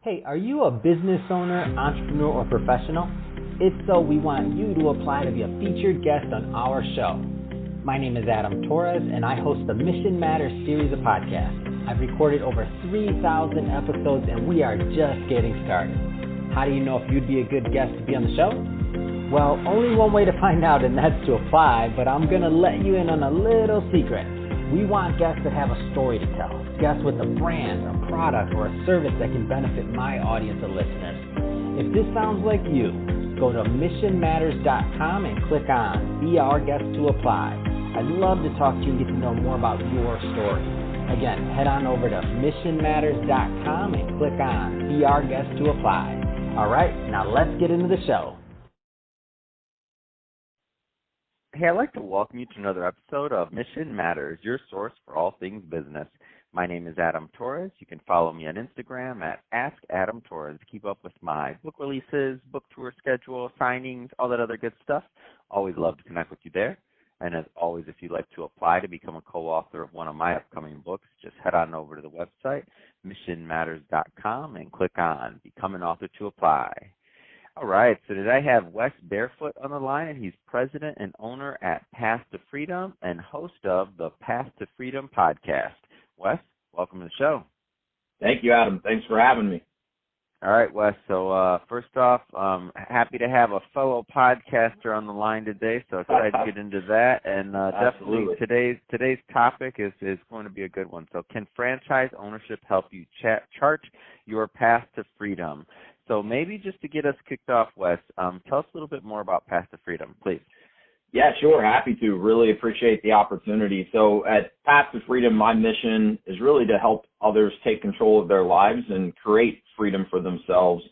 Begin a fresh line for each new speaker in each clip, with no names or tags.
Hey, are you a business owner, entrepreneur, or professional? If so, we want you to apply to be a featured guest on our show. My name is Adam Torres, and I host the Mission Matters series of podcasts. I've recorded over 3,000 episodes, and we are just getting started. How do you know if you'd be a good guest to be on the show? Well, only one way to find out, and that's to apply, but I'm going to let you in on a little secret. We want guests that have a story to tell, guests with a brand, a product, or a service that can benefit my audience of listeners. If this sounds like you, go to missionmatters.com and click on Be Our Guest to apply. I'd love to talk to you and get to know more about your story. Again, head on over to missionmatters.com and click on Be Our Guest to apply. All right, now let's get into the show.
Hey, I'd like to welcome you to another episode of Mission Matters, your source for all things business. My name is Adam Torres. You can follow me on Instagram at AskAdamTorres. Keep up with my book releases, book tour schedule, signings, all that other good stuff. Always love to connect with you there. And as always, if you'd like to apply to become a co-author of one of my upcoming books, just head on over to the website, missionmatters.com, and click on Become an Author to apply. All right, so today I have Wes Barefoot on the line, and he's president and owner at Path to Freedom and host of the Path to Freedom podcast. Wes, welcome to the show.
Thank you, Adam. Thanks for having me.
All right, Wes, so first off, happy to have a fellow podcaster on the line today, so excited to get into that, and definitely today's topic is going to be a good one. So can franchise ownership help you chart your path to freedom? So maybe just to get us kicked off, Wes, tell us a little bit more about Path to Freedom, please.
Yeah, sure. Happy to. Really appreciate the opportunity. So at Path to Freedom, my mission is really to help others take control of their lives and create freedom for themselves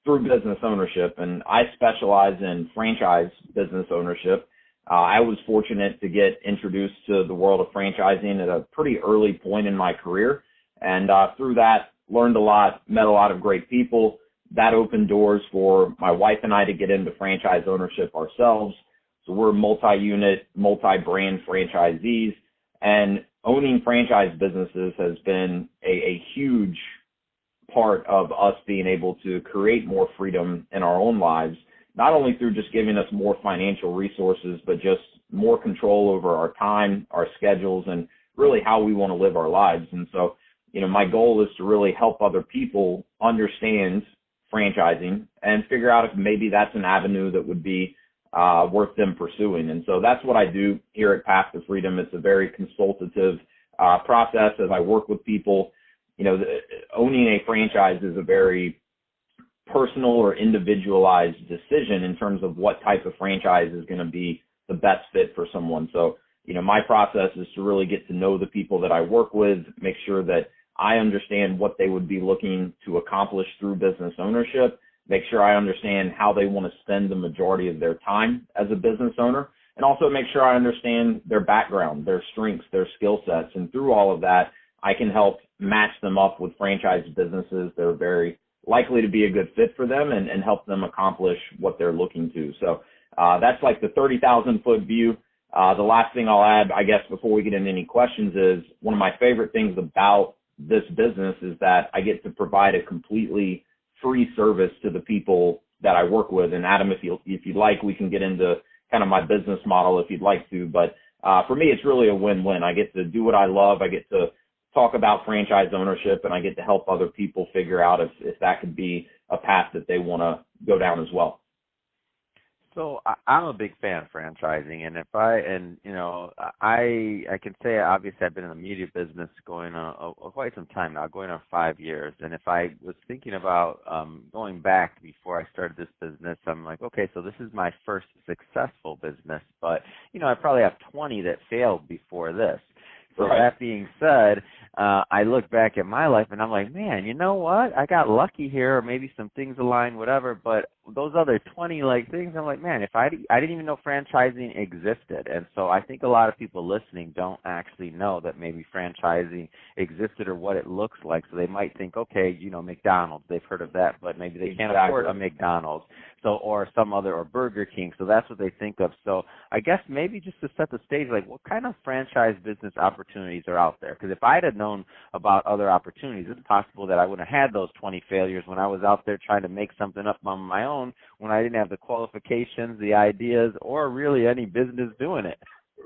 through business ownership. And I specialize in franchise business ownership. I was fortunate to get introduced to the world of franchising at a pretty early point in my career. And through that, learned a lot, met a lot of great people. That opened doors for my wife and I to get into franchise ownership ourselves. So we're multi-unit, multi-brand franchisees, and owning franchise businesses has been a huge part of us being able to create more freedom in our own lives, not only through just giving us more financial resources, but just more control over our time, our schedules, and really how we want to live our lives. And so, my goal is to really help other people understand franchising and figure out if maybe that's an avenue that would be worth them pursuing. And so that's what I do here at Path to Freedom. It's a very consultative process as I work with people. Owning a franchise is a very personal or individualized decision in terms of what type of franchise is going to be the best fit for someone. So, my process is to really get to know the people that I work with, make sure that I understand what they would be looking to accomplish through business ownership, make sure I understand how they want to spend the majority of their time as a business owner, and also make sure I understand their background, their strengths, their skill sets. And through all of that, I can help match them up with franchise businesses that are very likely to be a good fit for them and help them accomplish what they're looking to. So that's like the 30,000-foot view. The last thing I'll add, I guess, before we get into any questions is one of my favorite things about this business is that I get to provide a completely free service to the people that I work with. And Adam, if you'd like, we can get into kind of my business model if you'd like to. But for me, it's really a win-win. I get to do what I love. I get to talk about franchise ownership, and I get to help other people figure out if that could be a path that they want to go down as well.
So I'm a big fan of franchising, and I can say obviously I've been in the media business going on quite some time now, going on 5 years. And if I was thinking about going back before I started this business, I'm like, okay, so this is my first successful business, but I probably have 20 that failed before this. So
right.
That being said, I look back at my life and I'm like, man, you know what? I got lucky here, or maybe some things aligned, whatever, but those other 20 like things, I'm like, man, if I didn't even know franchising existed. And so I think a lot of people listening don't actually know that maybe franchising existed or what it looks like. So they might think, okay, McDonald's, they've heard of that, but maybe they can't afford a McDonald's. So, or some other, or Burger King. So that's what they think of. So I guess maybe just to set the stage, like what kind of franchise business opportunities are out there? Because if I'd have known about other opportunities, it's possible that I wouldn't have had those 20 failures when I was out there trying to make something up on my own, when I didn't have the qualifications, the ideas, or really any business doing it.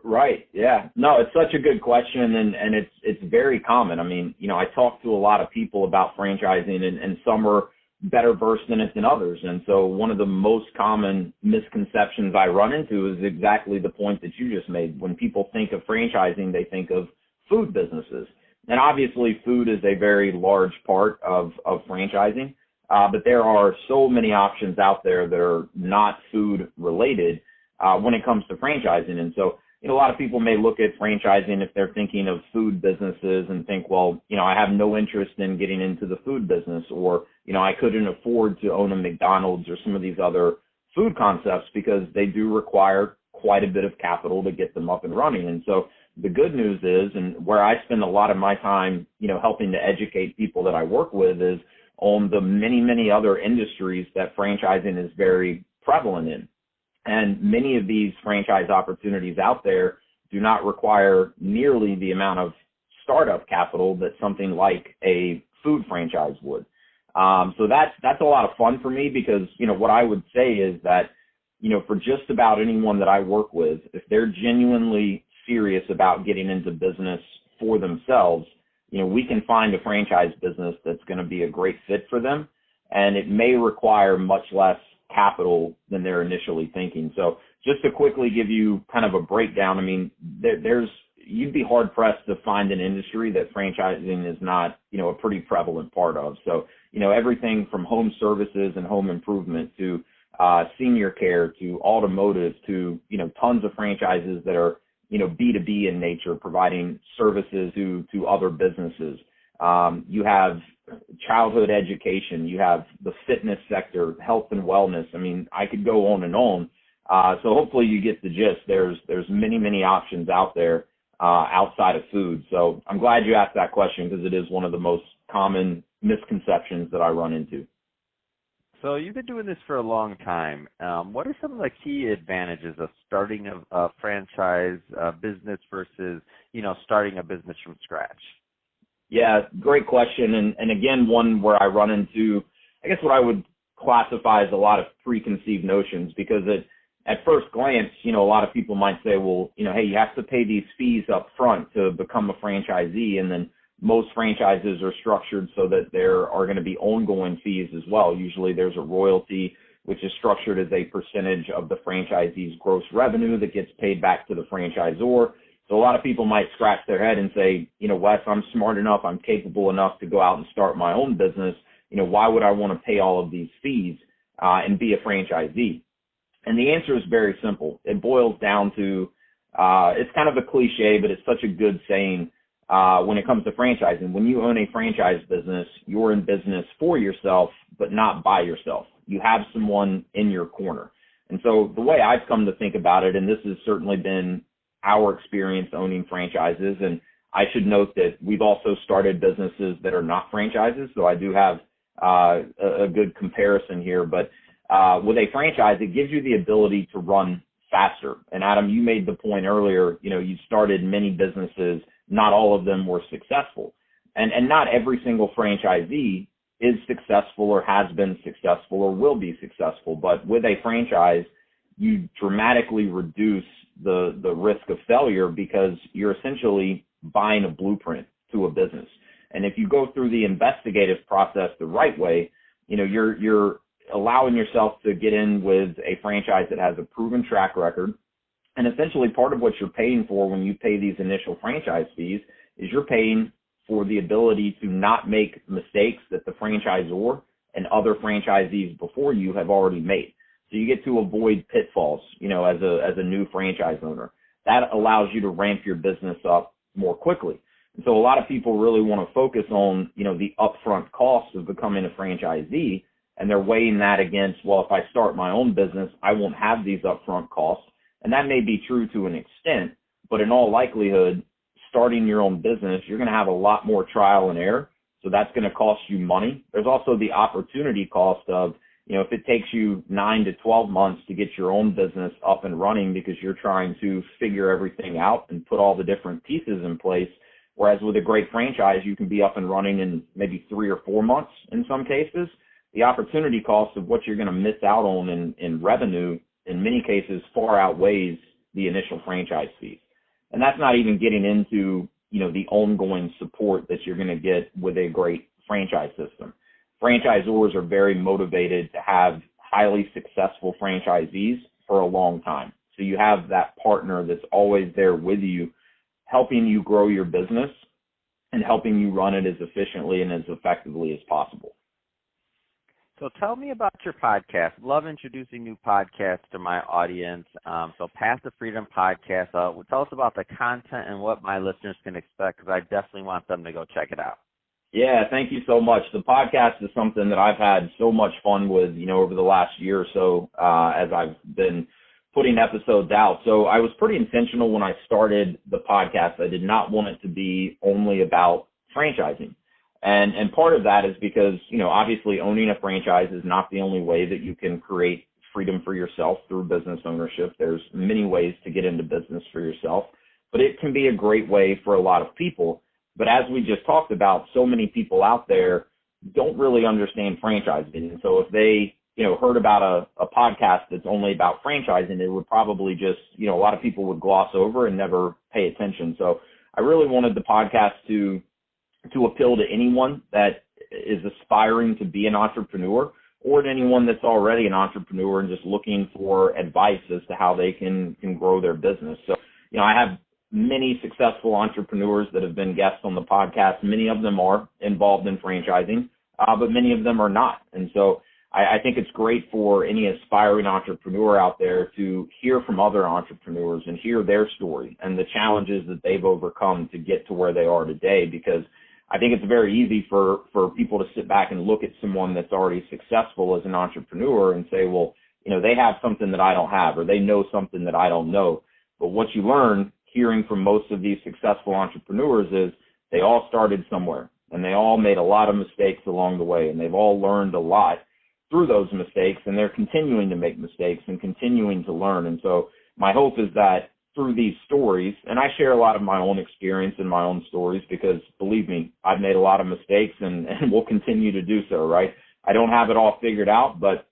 Right. Yeah. No, it's such a good question, and it's very common. I mean, I talk to a lot of people about franchising, and some are better versed in it than others. And so one of the most common misconceptions I run into is exactly the point that you just made. When people think of franchising, they think of food businesses. And obviously food is a very large part of franchising, but there are so many options out there that are not food related when it comes to franchising. And so a lot of people may look at franchising if they're thinking of food businesses and think, well, I have no interest in getting into the food business, or, I couldn't afford to own a McDonald's or some of these other food concepts because they do require quite a bit of capital to get them up and running. And so the good news is, and where I spend a lot of my time, helping to educate people that I work with, is on the many, many other industries that franchising is very prevalent in. And many of these franchise opportunities out there do not require nearly the amount of startup capital that something like a food franchise would. So that's a lot of fun for me because, what I would say is that, for just about anyone that I work with, if they're genuinely serious about getting into business for themselves, we can find a franchise business that's going to be a great fit for them. And it may require much less capital than they're initially thinking. So just to quickly give you kind of a breakdown, I mean, you'd be hard pressed to find an industry that franchising is not, a pretty prevalent part of. So, everything from home services and home improvement to senior care to automotive to, tons of franchises that are, B2B in nature, providing services to other businesses. You have childhood education, you have the fitness sector, health and wellness. I mean, I could go on and on. So hopefully you get the gist. There's many, many options out there outside of food. So I'm glad you asked that question because it is one of the most common misconceptions that I run into.
So you've been doing this for a long time. What are some of the key advantages of starting a franchise business versus, starting a business from scratch?
Yeah, great question. And again, one where I run into, I guess what I would classify as a lot of preconceived notions, because at first glance, a lot of people might say, well, hey, you have to pay these fees up front to become a franchisee. And then most franchises are structured so that there are going to be ongoing fees as well. Usually there's a royalty, which is structured as a percentage of the franchisee's gross revenue that gets paid back to the franchisor. So a lot of people might scratch their head and say, Wes, I'm smart enough, I'm capable enough to go out and start my own business. Why would I want to pay all of these fees and be a franchisee? And the answer is very simple. It boils down to, it's kind of a cliche, but it's such a good saying when it comes to franchising. When you own a franchise business, you're in business for yourself, but not by yourself. You have someone in your corner. And so the way I've come to think about it, and this has certainly been our experience owning franchises, and I should note that we've also started businesses that are not franchises, so I do have a good comparison here. But with a franchise, it gives you the ability to run faster. And Adam, you made the point earlier, you started many businesses, not all of them were successful. And not every single franchisee is successful or has been successful or will be successful. But with a franchise, you dramatically reduce the risk of failure because you're essentially buying a blueprint to a business. And if you go through the investigative process the right way, you're allowing yourself to get in with a franchise that has a proven track record. And essentially part of what you're paying for when you pay these initial franchise fees is you're paying for the ability to not make mistakes that the franchisor and other franchisees before you have already made. So you get to avoid pitfalls, as a new franchise owner. That allows you to ramp your business up more quickly. And so a lot of people really want to focus on, the upfront costs of becoming a franchisee. and they're weighing that against, well, if I start my own business, I won't have these upfront costs. And that may be true to an extent, but in all likelihood, starting your own business, you're going to have a lot more trial and error. So that's going to cost you money. There's also the opportunity cost of, if it takes you 9 to 12 months to get your own business up and running because you're trying to figure everything out and put all the different pieces in place, whereas with a great franchise, you can be up and running in maybe 3 or 4 months in some cases. The opportunity cost of what you're going to miss out on in revenue in many cases far outweighs the initial franchise fees. And that's not even getting into, the ongoing support that you're going to get with a great franchise system. Franchisors are very motivated to have highly successful franchisees for a long time. So you have that partner that's always there with you, helping you grow your business and helping you run it as efficiently and as effectively as possible.
So tell me about your podcast. Love introducing new podcasts to my audience. So Path to Freedom podcast. Tell us about the content and what my listeners can expect, because I definitely want them to go check it out.
Yeah, thank you so much. The podcast is something that I've had so much fun with, over the last year or so as I've been putting episodes out. So I was pretty intentional when I started the podcast. I did not want it to be only about franchising. And part of that is because, obviously owning a franchise is not the only way that you can create freedom for yourself through business ownership. There's many ways to get into business for yourself, but it can be a great way for a lot of people. But as we just talked about, so many people out there don't really understand franchising. And so if they, heard about a podcast that's only about franchising, it would probably just, a lot of people would gloss over and never pay attention. So I really wanted the podcast to appeal to anyone that is aspiring to be an entrepreneur, or to anyone that's already an entrepreneur and just looking for advice as to how they can grow their business. So, I have many successful entrepreneurs that have been guests on the podcast. Many of them are involved in franchising, but many of them are not. And so I think it's great for any aspiring entrepreneur out there to hear from other entrepreneurs and hear their story and the challenges that they've overcome to get to where they are today, because I think it's very easy for people to sit back and look at someone that's already successful as an entrepreneur and say, well, they have something that I don't have, or they know something that I don't know. But what you learn hearing from most of these successful entrepreneurs is they all started somewhere, and they all made a lot of mistakes along the way, and they've all learned a lot through those mistakes, and they're continuing to make mistakes and continuing to learn. And so my hope is that through these stories, and I share a lot of my own experience in my own stories, because believe me, I've made a lot of mistakes and will continue to do so, right? I don't have it all figured out, but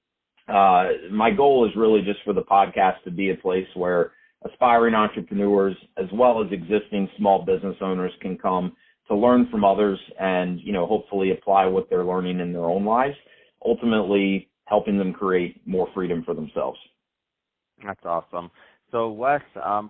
my goal is really just for the podcast to be a place where aspiring entrepreneurs as well as existing small business owners can come to learn from others and, hopefully apply what they're learning in their own lives, ultimately helping them create more freedom for themselves.
That's awesome. So, Wes,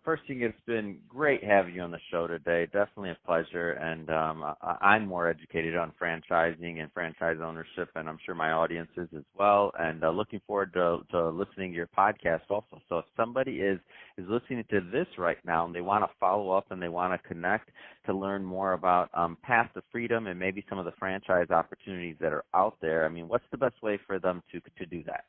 first thing, it's been great having you on the show today. Definitely a pleasure. And I'm more educated on franchising and franchise ownership, and I'm sure my audience is as well. And looking forward to listening to your podcast also. So if somebody is listening to this right now and they want to follow up and they want to connect to learn more about Path to Freedom and maybe some of the franchise opportunities that are out there, what's the best way for them to do that?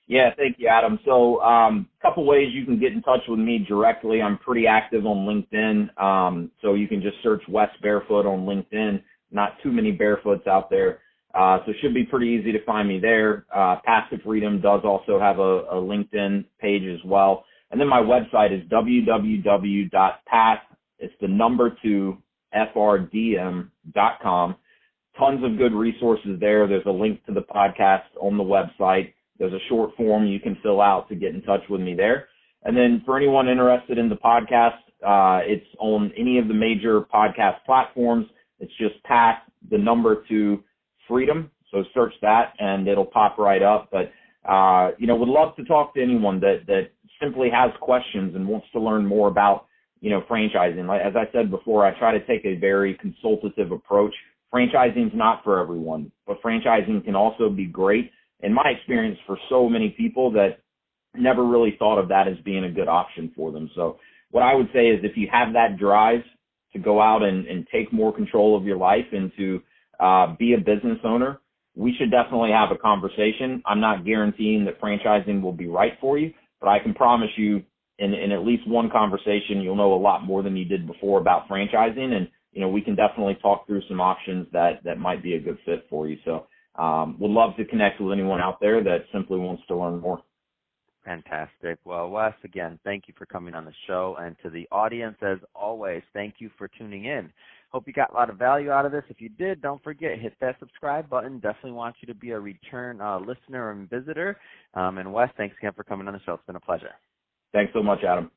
Yeah, thank you, Adam. So a couple ways you can get in touch with me directly. I'm pretty active on LinkedIn, so you can just search Wes Barefoot on LinkedIn. Not too many Barefoots out there, so it should be pretty easy to find me there. Path to Freedom does also have a LinkedIn page as well. And then my website is www.path, it's the number 2, FRDM.com. Tons of good resources there. There's a link to the podcast on the website. There's a short form you can fill out to get in touch with me there. And then for anyone interested in the podcast, it's on any of the major podcast platforms. It's just Path, the number 2, Freedom. So search that and it'll pop right up. But, would love to talk to anyone that simply has questions and wants to learn more about, franchising. As I said before, I try to take a very consultative approach. Franchising is not for everyone, but franchising can also be great, in my experience, for so many people that never really thought of that as being a good option for them. So what I would say is if you have that drive to go out and take more control of your life and to be a business owner, we should definitely have a conversation. I'm not guaranteeing that franchising will be right for you, but I can promise you in at least one conversation, you'll know a lot more than you did before about franchising. And, we can definitely talk through some options that might be a good fit for you. So would love to connect with anyone out there that simply wants to learn more.
Fantastic. Well, Wes, again, thank you for coming on the show. And to the audience, as always, thank you for tuning in. Hope you got a lot of value out of this. If you did, don't forget, hit that subscribe button. Definitely want you to be a return listener and visitor. And Wes, thanks again for coming on the show. It's been a pleasure.
Thanks so much, Adam.